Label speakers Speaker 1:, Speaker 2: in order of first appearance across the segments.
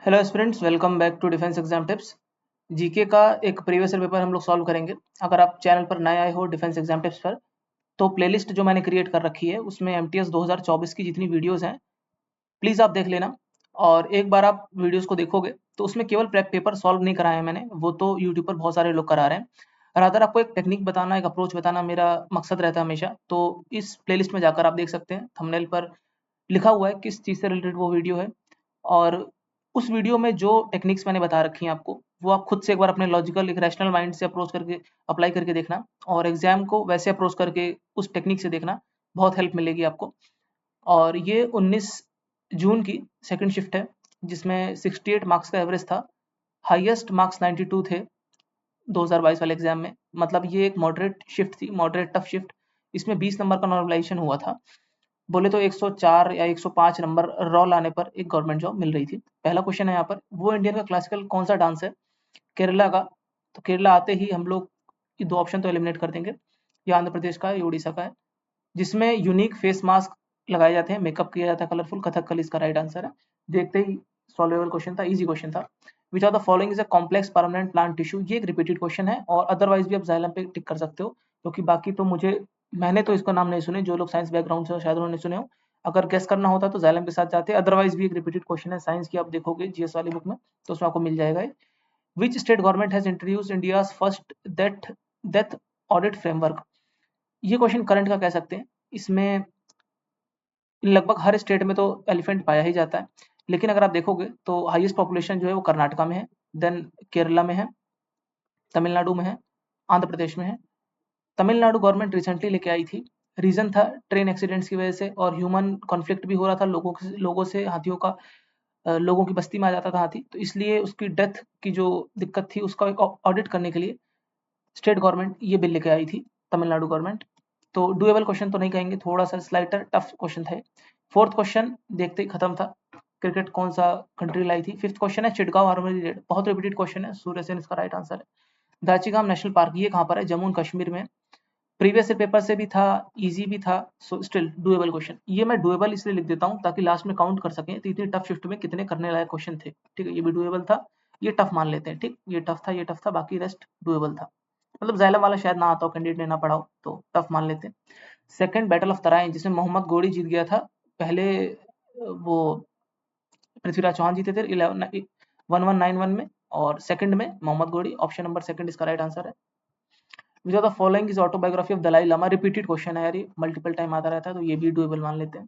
Speaker 1: Hello students, welcome back to defence exam tips. GK का एक previous year paper हम लोग सॉल्व करेंगे। अगर आप चैनल पर नए आए हो डिफेंस एग्जाम टिप्स पर, तो प्लेलिस्ट जो मैंने क्रिएट कर रखी है उसमें एमटीएस 2024 की जितनी वीडियोस हैं प्लीज़ आप देख लेना। और एक बार आप वीडियोस को देखोगे तो उसमें केवल पेपर सॉल्व नहीं कराया है मैंने, वो तो यूट्यूब पर बहुत सारे लोग करा रहे हैं। रादर आपको एक टेक्निक बताना, एक अप्रोच बताना मेरा मकसद रहता है हमेशा। तो इस प्लेलिस्ट में जाकर आप देख सकते हैं, थंबनेल पर लिखा हुआ है किस चीज़ से रिलेटेड वो वीडियो है। और उस वीडियो में जो टेक्निक्स मैंने बता रखी हैं आपको, वो आप खुद से एक बार अपने लॉजिकल एक रैशनल माइंड से अप्रोच करके अप्लाई करके देखना, और एग्जाम को वैसे अप्रोच करके उस टेक्निक से देखना, बहुत हेल्प मिलेगी आपको। और ये 19 जून की सेकंड शिफ्ट है, जिसमें 68 मार्क्स का एवरेज था। हाईएस्ट मार्क्स 92 थे 2022 वाले एग्जाम में। मतलब ये एक मॉडरेट शिफ्ट थी, मॉडरेट टफ शिफ्ट। इसमें 20 नंबर का नॉर्मलाइजेशन हुआ था। बोले तो 104 या 105 नंबर रॉ लाने पर एक गवर्नमेंट जॉब मिल रही थी। पहला क्वेश्चन है यहाँ पर, वो इंडियन का क्लासिकल कौन सा डांस है? केरला का। तो केरला आते ही हम लोग ये दो ऑप्शन तो एलिमिनेट कर देंगे। ये आंध्र प्रदेश का है, ये उड़ीसा का है। जिसमें यूनिक फेस मास्क लगाए जाते हैं, मेकअप किया जाता है कलरफुल, कथकली इसका राइट आंसर है। देखते ही सॉल्वेबल क्वेश्चन था, इजी क्वेश्चन था। Which are the following is a complex permanent plant tissue. ये एक रिपीटेड क्वेश्चन है, और अदरवाइज भी आप जाइलम पे टिक कर सकते हो, क्योंकि बाकी तो मैंने तो इसका नाम नहीं सुने। जो लोग साइंस बैकग्राउंड से शायद उन्होंने सुने हो। अगर गेस करना होता तो जाइलम के साथ जाते, अदरवाइज भी एक रिपीटेड क्वेश्चन है साइंस की, आप देखोगे जीएस वाली बुक में तो उसमें आपको मिल जाएगा। Which state government has introduced India first death audit framework. ये क्वेश्चन करंट का कह सकते हैं। इसमें लगभग हर स्टेट में तो एलिफेंट पाया ही जाता है, लेकिन अगर आप देखोगे तो हाईएस्ट पॉपुलेशन जो है वो कर्नाटका में है, देन केरला में है, तमिलनाडु में है, आंध्र प्रदेश में है। तमिलनाडु गवर्नमेंट रिसेंटली लेके आई थी। रीजन था ट्रेन एक्सीडेंट्स की वजह से, और ह्यूमन कॉन्फ्लिक्ट भी हो रहा था लोगों से हाथियों का। लोगों की बस्ती में आ जाता था हाथी, तो इसलिए उसकी डेथ की जो दिक्कत थी उसका एक ऑडिट करने के लिए स्टेट गवर्नमेंट ये बिल लेके आई थी, तमिलनाडु गवर्नमेंट। तो डुएबल क्वेश्चन तो नहीं कहेंगे, थोड़ा सा स्लाइटर टफ क्वेश्चन था। फोर्थ क्वेश्चन देखते ही खत्म था। क्रिकेट कौन सा कंट्री लाई थी? फिफ्थ क्वेश्चन है चिटगांव आर्मरी रेड, बहुत रिपीटेड क्वेश्चन है, सूर्य सेन इसका राइट आंसर है। दाचिगाम नेशनल पार्क ये कहाँ पर है? जम्मू एंड कश्मीर में। प्रीवियस पेपर से भी था, इजी भी था, सो स्टिल डुएबल क्वेश्चन। ये मैं डुएबल इसलिए लिख देता हूँ ताकि लास्ट में काउंट कर सकें तो इतनी टफ शिफ्ट में कितने करने लायक क्वेश्चन थे। ठीक है, ये भी डुएबल था, ये टफ मान लेते हैं। ठीक, ये टफ था, ये टफ था, बाकी रेस्ट डुएबल था। मतलब जाइलम वाला शायद ना आता हो, कैंडिडेट ने ना पढ़ा हो, तो टफ मान लेते हैं। सेकंड बैटल ऑफ तराइन, जिसमें मोहम्मद गोरी जीत गया था। पहले वो पृथ्वीराज चौहान जीते थे 1191 में, और सेकंड में Mohammad Ghori. Option number second इसका राइट आंसर है। Which are the following is autobiography of Dalai Lama. Repeated question है यार, ये मल्टीपल टाइम आता रहता है, तो ये भी डुएबल मान लेते हैं।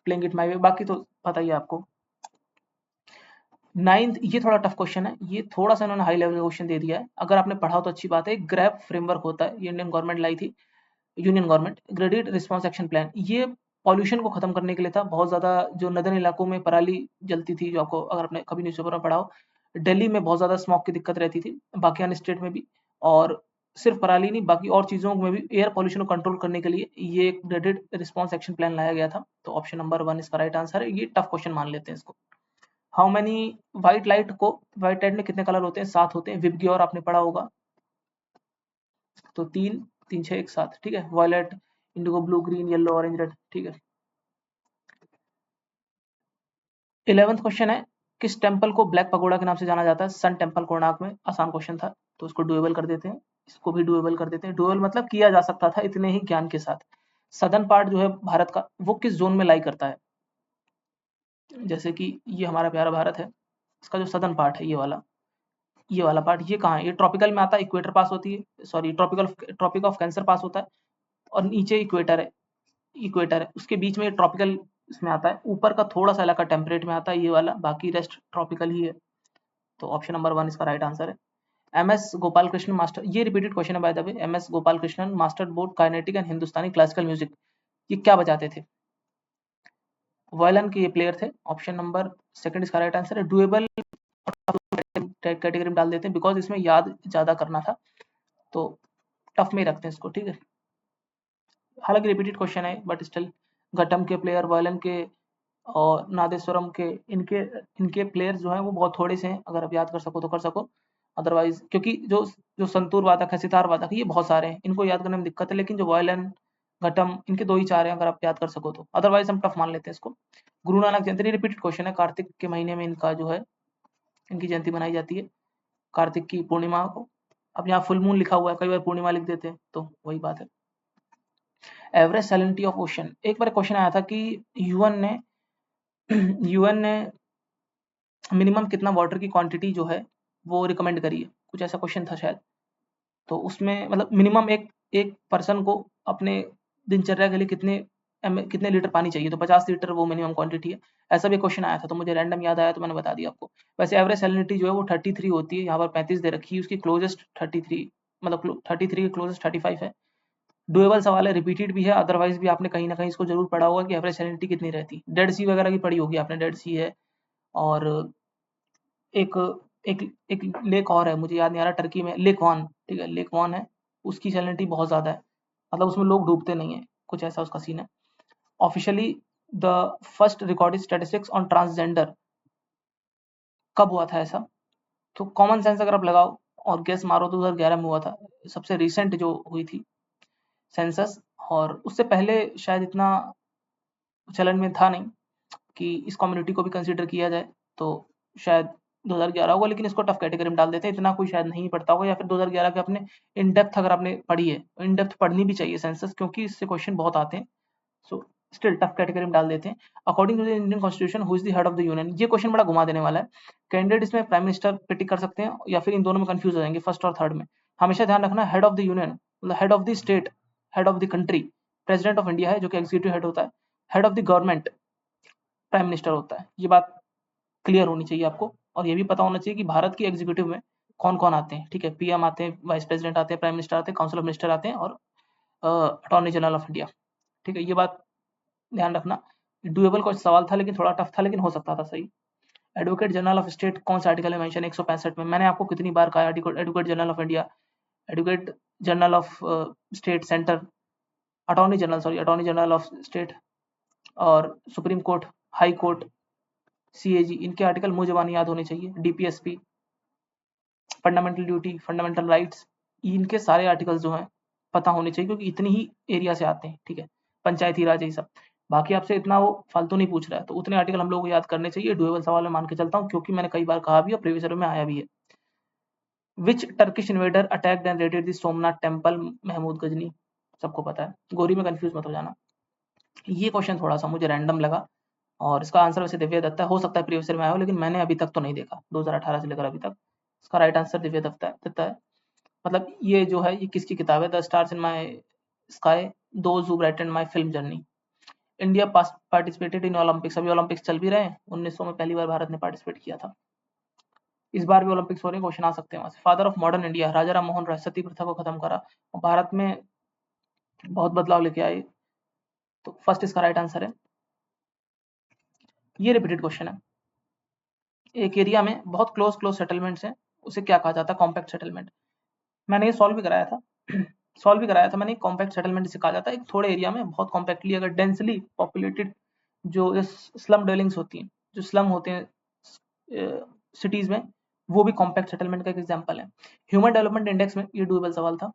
Speaker 1: प्लेइंग इट माय वे, बाकी तो पता ही है आपको। नाइन्थ, ये थोड़ा टफ क्वेश्चन है, ये थोड़ा सा इन्होंने हाई लेवल का क्वेश्चन दे दिया है। अगर आपने पढ़ा हो तो अच्छी बात है। ग्रैप फ्रेमवर्क होता है, ये इंडियन गवर्नमेंट लाई थी, union government. Graded response action plan, ये पॉल्यूशन को खत्म करने के लिए था। बहुत ज्यादा जो नदर्न इलाकों में पराली जलती थी, जो आपको अगर आपने कभी न्यूज़पेपर में पढ़ा हो, दिल्ली में बहुत ज्यादा स्मॉग की दिक्कत रहती थी, बाकी अन्य स्टेट में भी। और सिर्फ पराली नहीं, बाकी और चीजों में भी एयर पॉल्यूशन को कंट्रोल करने के लिए ये एक ग्रेडेड रिस्पांस एक्शन प्लान लाया गया था। तो ऑप्शन नंबर 1 इसका राइट आंसर है। ये टफ क्वेश्चन मान लेते हैं इसको। हाउ मैनी व्हाइट लाइट में कितने कलर होते हैं? 7 होते हैं। विबग्योर आपने पढ़ा होगा, तो 3 3 6 1 7। ठीक है, violet, indigo, blue, green, yellow, orange, red. ठीक है। 11th क्वेश्चन है, किस टेम्पल को ब्लैक पगोडा के नाम से जाना जाता है? सन टेम्पल, कोणार्क में। आसान क्वेश्चन था, तो इसको डुएबल कर देते हैं। इसको भी डुएबल कर देते हैं। डुएबल मतलब किया जा सकता था, इतने ही ज्ञान के साथ। सदर्न पार्ट जो है भारत का, वो किस जोन में लाई करता है? जैसे कि ये हमारा प्यारा भारत है, इसका जो सदर्न पार्ट है, ये वाला पार्ट, ये कहाँ है? ये ट्रॉपिकल में आता है, इक्वेटर पास होती है, सॉरी ट्रॉपिक ऑफ कैंसर पास होता है, और नीचे इक्वेटर है, उसके बीच में ट्रॉपिकल इसमें आता है। ऊपर का थोड़ा सा इलाका टेम्परेट में आता है, ये वाला, बाकी रेस्ट ट्रॉपिकल ही है। तो ऑप्शन नंबर 1 इसका राइट आंसर है। M S Gopal Krishnan master, ये रिपीटेड क्वेश्चन है by the way. M S Gopal Krishnan master both Carnatic and Hindustani classical music, ये क्या बजाते थे? वायलिन के ये प्लेयर थे। ऑप्शन नंबर सेकंड इसका राइट आंसर है। डुएबल कैटेगरी में डाल देते हैं, बिकॉज इसमें याद ज्यादा करना था, तो टफ में ही रखते हैं इसको। ठीक है, हालांकि रिपीटेड क्वेश्चन है बट स्टिल। घटम के प्लेयर, वायलिन के और नादेश्वरम के, इनके इनके प्लेयर्स जो हैं वो बहुत थोड़े से हैं। अगर आप याद कर सको तो कर सको, अदरवाइज क्योंकि जो जो संतूर वादक है, सितार वादक है, ये बहुत सारे हैं, इनको याद करने में दिक्कत है। लेकिन जो वायलिन, घटम, इनके 2 ही 4 हैं, अगर आप याद कर सको तो। अदरवाइज हम टफ मान लेते हैं इसको। गुरु नानक जयंती, रिपीटेड क्वेश्चन है। कार्तिक के महीने में इनका जो है इनकी जयंती मनाई जाती है कार्तिक की पूर्णिमा को। अब यहाँ फुल मून लिखा हुआ है, कई बार पूर्णिमा लिख देते हैं, तो वही बात है। एवरेज सैलिनिटी ऑफ ओशन, एक बार क्वेश्चन आया था कि यूएन ने यूएन ने मिनिमम कितना वाटर की क्वांटिटी जो है वो रिकमेंड करी है, कुछ ऐसा क्वेश्चन था शायद। तो उसमें मतलब मिनिमम एक एक पर्सन को अपने दिनचर्या के लिए कितने लीटर पानी चाहिए, तो 50 लीटर वो मिनिमम क्वांटिटी है। ऐसा भी क्वेश्चन आया था, तो मुझे रैंडम याद आया तो मैंने बता दिया आपको। वैसे एवरेज सैलिनिटी जो है वो 33 होती है, यहाँ पर 35 दे रखी है, उसकी क्लोजेस्ट 33 मतलब 33 की क्लोजेस्ट 35 है। डुएबल सवाल है, रिपीटेड भी है, अदरवाइज भी आपने कहीं ना कहीं इसको जरूर पढ़ा होगा कि एवरेज सैलिनिटी कितनी रहती है। डेड सी वगैरह की पढ़ी होगी आपने, डेड सी है, और एक एक एक लेक और है, मुझे याद नहीं आ रहा, टर्की में लेक वन, ठीक है, लेक वन है, उसकी सैलिनिटी बहुत ज़्यादा है, मतलब उसमें लोग डूबते नहीं है, कुछ ऐसा उसका सीन है। Officially the first recorded statistics on transgender कब हुआ था ऐसा, तो कॉमन सेंस अगर आप लगाओ और गेस मारो तो 2011 में हुआ था, सबसे रिसेंट जो हुई थी सेंसस। और उससे पहले शायद इतना चलन में था नहीं कि इस कम्युनिटी को भी कंसीडर किया जाए, तो शायद 2011 होगा, लेकिन इसको टफ कैटेगरी में डाल देते हैं, इतना कोई शायद नहीं पढ़ता होगा, या फिर 2011 के अपने इन डेप्थ अगर आपने पढ़ी है, इन डेप्थ पढ़नी भी चाहिए सेंसस, क्योंकि इससे क्वेश्चन बहुत आते हैं। सो स्टिल टफ कैटेगरी में डाल देते हैं। According to the Indian constitution who is the head of the union, ये क्वेश्चन बड़ा घुमा देने वाला है। कैंडिडेट इसमें प्राइम मिनिस्टर पे टिक कर सकते हैं, या फिर इन दोनों में कंफ्यूज हो जाएंगे फर्स्ट और थर्ड में। हमेशा ध्यान रखना, हेड ऑफ द यूनियन मतलब head of the state, head of the country president of India है जो कि एग्जीक्यूटिव हेड होता है, head of the government prime minister होता है। ये बात क्लियर होनी चाहिए आपको, और ये भी पता होना चाहिए कि भारत की एग्जीक्यूटिव में कौन कौन आते हैं, ठीक है, पीएम आते हैं, वाइस प्रेसिडेंट आते हैं, प्राइम मिनिस्टर आते हैं, काउंसिल ऑफ मिनिस्टर आते हैं, और अटॉर्नी जनरल ऑफ इंडिया, ठीक है, ये बात ध्यान रखना। डुएबल का सवाल था लेकिन थोड़ा टफ था, लेकिन हो सकता था सही। एडवोकेट जनरल ऑफ स्टेट कौन सा आर्टिकल है मेंशन 165 में, मैंने आपको कितनी बार कहा advocate general of India, advocate general of state centre, attorney general of state, और supreme court, high court, CAG, इनके आर्टिकल मुंह जबानी याद होने चाहिए। DPSP, fundamental duty, fundamental rights, इनके सारे आर्टिकल्स जो हैं पता होने चाहिए, क्योंकि इतनी ही एरिया से आते हैं, ठीक है, पंचायती राज यही सब। बाकी आपसे इतना वो फालतू नहीं पूछ रहा है, तो उतने आर्टिकल हम लोग को याद करने चाहिए। डुएबल सवाल में मान के चलता हूँ, क्योंकि मैंने कई बार कहा भी और प्रीवियस ईयर में आया भी है। Which Turkish invader attacked and raided the Somnath temple, Mahmud Ghazni, सबको पता है, गोरी में कंफ्यूज मत हो जाना। ये क्वेश्चन थोड़ा सा मुझे रैंडम लगा, और इसका आंसर वैसे दिव्य दत्ता है, हो सकता है प्रीवियस ईयर में आया हो, लेकिन मैंने अभी तक तो नहीं देखा 2018 से लेकर अभी तक। इसका राइट आंसर दिव्य दत्ता है। मतलब ये जो है, ये किसकी किताब है, the stars in my sky, those who brighten my film journey. India participated in Olympics, अभी ओलंपिक्स चल भी रहे हैं, 1900 में पहली बार भारत ने पार्टिसिपेट किया था, इस बार भी ओलंपिक्स हो रहे हैं, क्वेश्चन आ सकते हैं वहां से। फादर ऑफ मॉडर्न इंडिया, राजा राम मोहन राय, सती प्रथा को खत्म करा और भारत में बहुत बदलाव लेके आए, तो फर्स्ट इसका राइट आंसर है। ये रिपीटेड क्वेश्चन है, एक एरिया में बहुत क्लोज सेटलमेंट्स हैं, उसे क्या कहा जाता है, कॉम्पैक्ट सेटलमेंट। मैंने ये सॉल्व भी कराया था सॉल्व भी कराया था मैंने, कॉम्पैक्ट सेटलमेंट इसे कहा जाता है, एक थोड़े एरिया में बहुत कॉम्पैक्टली अगर डेंसली पॉपुलेटेड जो स्लम डेलिंग्स होती हैं, जो स्लम होते हैं सिटीज में, वो भी कॉम्पैक्ट सेटलमेंट का एक एग्जांपल है। ह्यूमन डेवलपमेंट इंडेक्स में ये डुएबल सवाल था,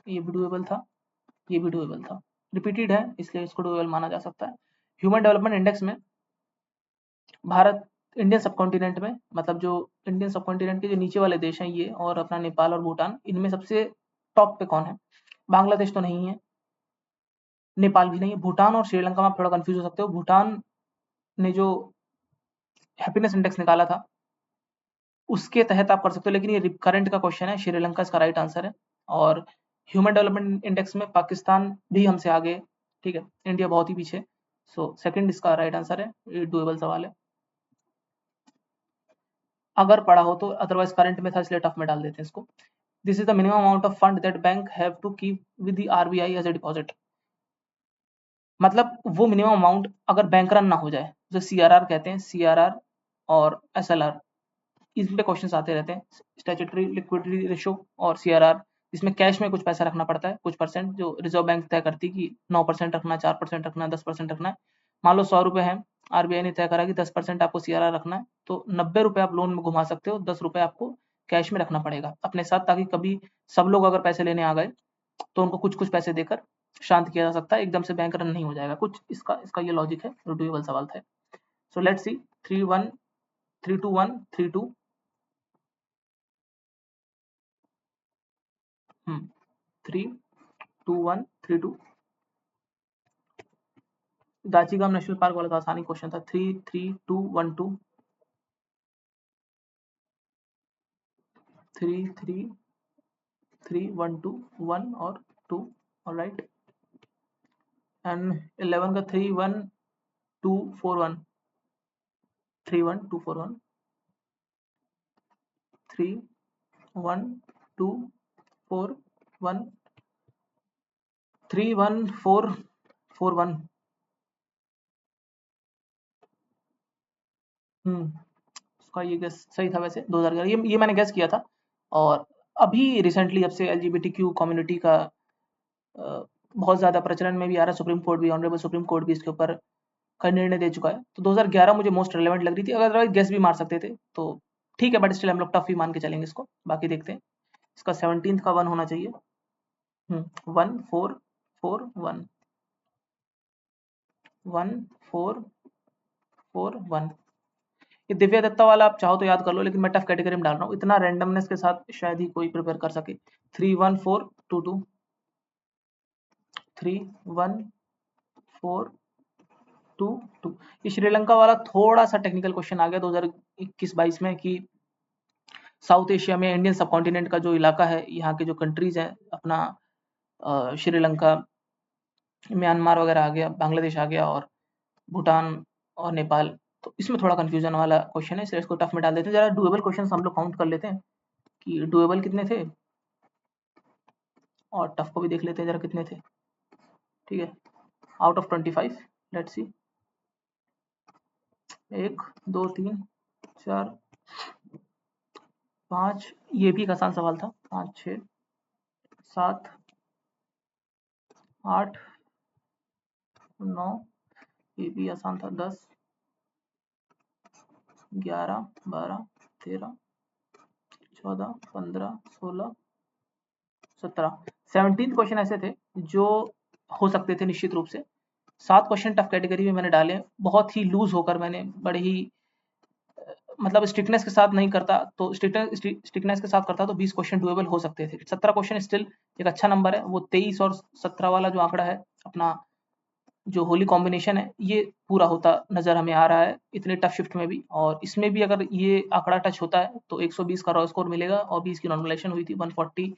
Speaker 1: ये भी डुएबल था, ये भी डुएबल था, रिपीटेड है इसलिए इसको डुएबल माना जा सकता है। ह्यूमन डेवलपमेंट इंडेक्स में भारत इंडियन सब कॉन्टिनेंट में, मतलब जो इंडियन सब कॉन्टिनेंट के जो नीचे वाले देश हैं ये, और अपना नेपाल और भूटान, इनमें सबसे टॉप पे कौन है। बांग्लादेश तो नहीं है, नेपाल भी नहीं है, भूटान और श्रीलंका में आप थोड़ा कंफ्यूज हो सकते हो। भूटान ने जो हैप्पीनेस इंडेक्स निकाला था उसके तहत आप कर सकते हो, लेकिन ये करंट का क्वेश्चन है, श्रीलंका इसका राइट आंसर है। और ह्यूमन डेवलपमेंट इंडेक्स में पाकिस्तान भी हमसे आगे, ठीक है, इंडिया बहुत ही पीछे, सो सेकंड इसका राइट आंसर है, ये डुएबल सवाल है अगर पढ़ा हो तो, अदरवाइज करंट में था इसलिए टफ में डाल देते हैं इसको। This is the minimum amount of fund that bank have to keep with the RBI as a deposit, मतलब वो मिनिमम अमाउंट अगर बैंक रन ना हो जाए, जो सीआरआर कहते हैं, सीआरआर और एसएलआर, इसमें क्वेश्चन आते रहते हैं, स्टैट्यूटरी लिक्विडिटी रेशियो और सीआरआर, इसमें कैश में कुछ पैसा रखना पड़ता है, कुछ परसेंट जो रिजर्व बैंक तय करती है कि 9% रखना है, 4% रखना है, 10% रखना है। मान लो 100 रुपए है, आरबीआई ने तय करा कि 10% आपको सीआरआर रखना है, तो 90 रुपए आप लोन में घुमा सकते हो, 10 रुपए आपको कैश में रखना पड़ेगा अपने साथ, ताकि कभी सब लोग अगर पैसे लेने आ गए तो उनको कुछ कुछ पैसे देकर शांत किया जा सकता है, एकदम से बैंक रन नहीं हो जाएगा, कुछ इसका इसका ये लॉजिक है, डुएबल सवाल था। So let's see 3-1 32132 32132 Dachigam national park वाला तो आसानी क्वेश्चन था। 33212 33312 1 और 2 ऑलराइट। एंड 11 का 31241 31241 31241 31441 उसका ये गेस सही था वैसे 2011 ये मैंने गेस किया था। और अभी रिसेंटली जब से LGBTQ कम्युनिटी का बहुत ज़्यादा प्रचलन में भी आ रहा है, सुप्रीम कोर्ट भी, ऑनरेबल सुप्रीम कोर्ट भी इसके ऊपर का निर्णय दे चुका है, तो 2011 मुझे मोस्ट रिलेवेंट लग रही थी। अदरवाइज गेस भी मार सकते थे, तो ठीक है, बट स्टिल हम लोग टफ ही मान के चलेंगे इसको। बाकी देखते हैं, इसका 17th का 1 होना चाहिए। 1441 1441 ये दिव्या दत्ता वाला आप चाहो तो याद कर लो, लेकिन मैं टफ कैटेगरी में डाल रहा हूँ, इतना रैंडमनेस के साथ शायद ही कोई प्रिपेयर कर सके। 31422 31422 ये श्रीलंका वाला थोड़ा सा टेक्निकल क्वेश्चन आ गया 2021-22 में कि साउथ एशिया में इंडियन सब कॉन्टिनेंट का जो इलाका है, यहाँ के जो कंट्रीज हैं अपना श्रीलंका, म्यांमार वगैरह आ गया, बांग्लादेश आ गया और भूटान और नेपाल, तो इसमें थोड़ा कंफ्यूजन वाला क्वेश्चन है, इसलिए इसको टफ में डाल देते हैं। जरा डुएबल क्वेश्चन हम लोग काउंट कर लेते हैं कि डुएबल कितने थे और टफ को भी देख लेते हैं जरा कितने थे। ठीक है, आउट ऑफ 25 लेट्स सी, 1 2 3 4 5, ये भी एक आसान सवाल था, 5 6 7 8 9, ये भी आसान था, 10 11 12 13 14 15 16 17 17 क्वेश्चन ऐसे थे जो हो सकते थे निश्चित रूप से। 7 क्वेश्चन टफ कैटेगरी में मैंने डाले, बहुत ही लूज होकर मैंने, बड़े ही मतलब स्ट्रिक्टनेस के साथ नहीं करता, तो स्ट्रिक्टनेस के साथ करता तो 20 क्वेश्चन डुएबल हो सकते थे। 17 क्वेश्चन स्टिल एक अच्छा नंबर है। वो 23 और 17 वाला जो आंकड़ा है, अपना जो होली कॉम्बिनेशन है, ये पूरा होता नजर हमें आ रहा है इतने टफ शिफ्ट में भी। और इसमें भी अगर ये आंकड़ा टच होता है तो 120 का रॉ स्कोर मिलेगा और 20 की नॉर्मलाइजेशन हुई थी, 140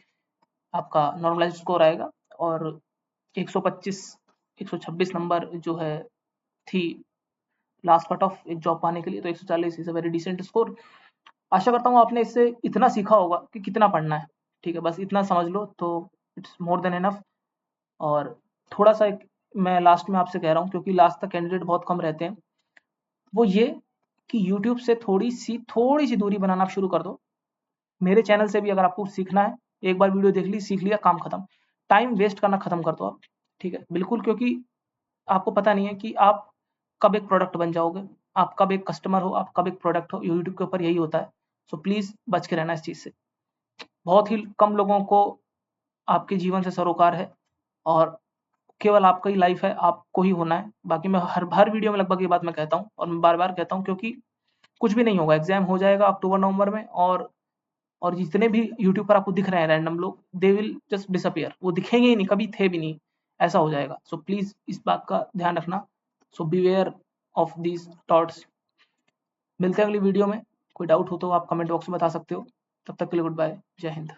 Speaker 1: आपका नॉर्मलाइज स्कोर आएगा। और 125 126 नंबर जो है थी लास्ट कट ऑफ एक जॉब पाने के लिए, तो 140 is a very decent score. आशा करता हूँ आपने इससे इतना सीखा होगा कि कितना पढ़ना है। ठीक है, बस इतना समझ लो तो इट्स मोर देन इनफ। और थोड़ा सा एक मैं लास्ट में आपसे कह रहा हूँ, क्योंकि लास्ट तक कैंडिडेट बहुत कम रहते हैं, वो ये कि यूट्यूब से थोड़ी सी दूरी बनाना आप शुरू कर दो। मेरे चैनल से भी अगर आपको सीखना है, एक बार वीडियो देख ली, सीख लिया, काम खत्म। टाइम वेस्ट करना खत्म कर दो आप, ठीक है, बिल्कुल, क्योंकि आपको पता नहीं है कि आप कब एक प्रोडक्ट बन जाओगे, आप कब एक कस्टमर हो, आप कब एक प्रोडक्ट हो। यूट्यूब के ऊपर यही होता है। सो प्लीज बच के रहना इस चीज से। बहुत ही कम लोगों को आपके जीवन से सरोकार है और केवल आपका ही लाइफ है, आपको ही होना है। बाकी मैं हर वीडियो में लगभग ये बात मैं कहता हूँ और मैं बार बार कहता हूँ, क्योंकि कुछ भी नहीं होगा। एग्जाम हो जाएगा अक्टूबर नवंबर में, और जितने भी यूट्यूब पर आपको दिख रहे हैं रैंडम लोग, दे विल जस्ट डिसअपियर, वो दिखेंगे ही नहीं, कभी थे भी नहीं, ऐसा हो जाएगा। सो प्लीज इस बात का ध्यान रखना। सो बीवेयर ऑफ दीज थॉट्स। मिलते हैं अगली वीडियो में। कोई डाउट हो तो आप कमेंट बॉक्स में बता सकते हो। तब तक के लिए गुड बाय, जय हिंद।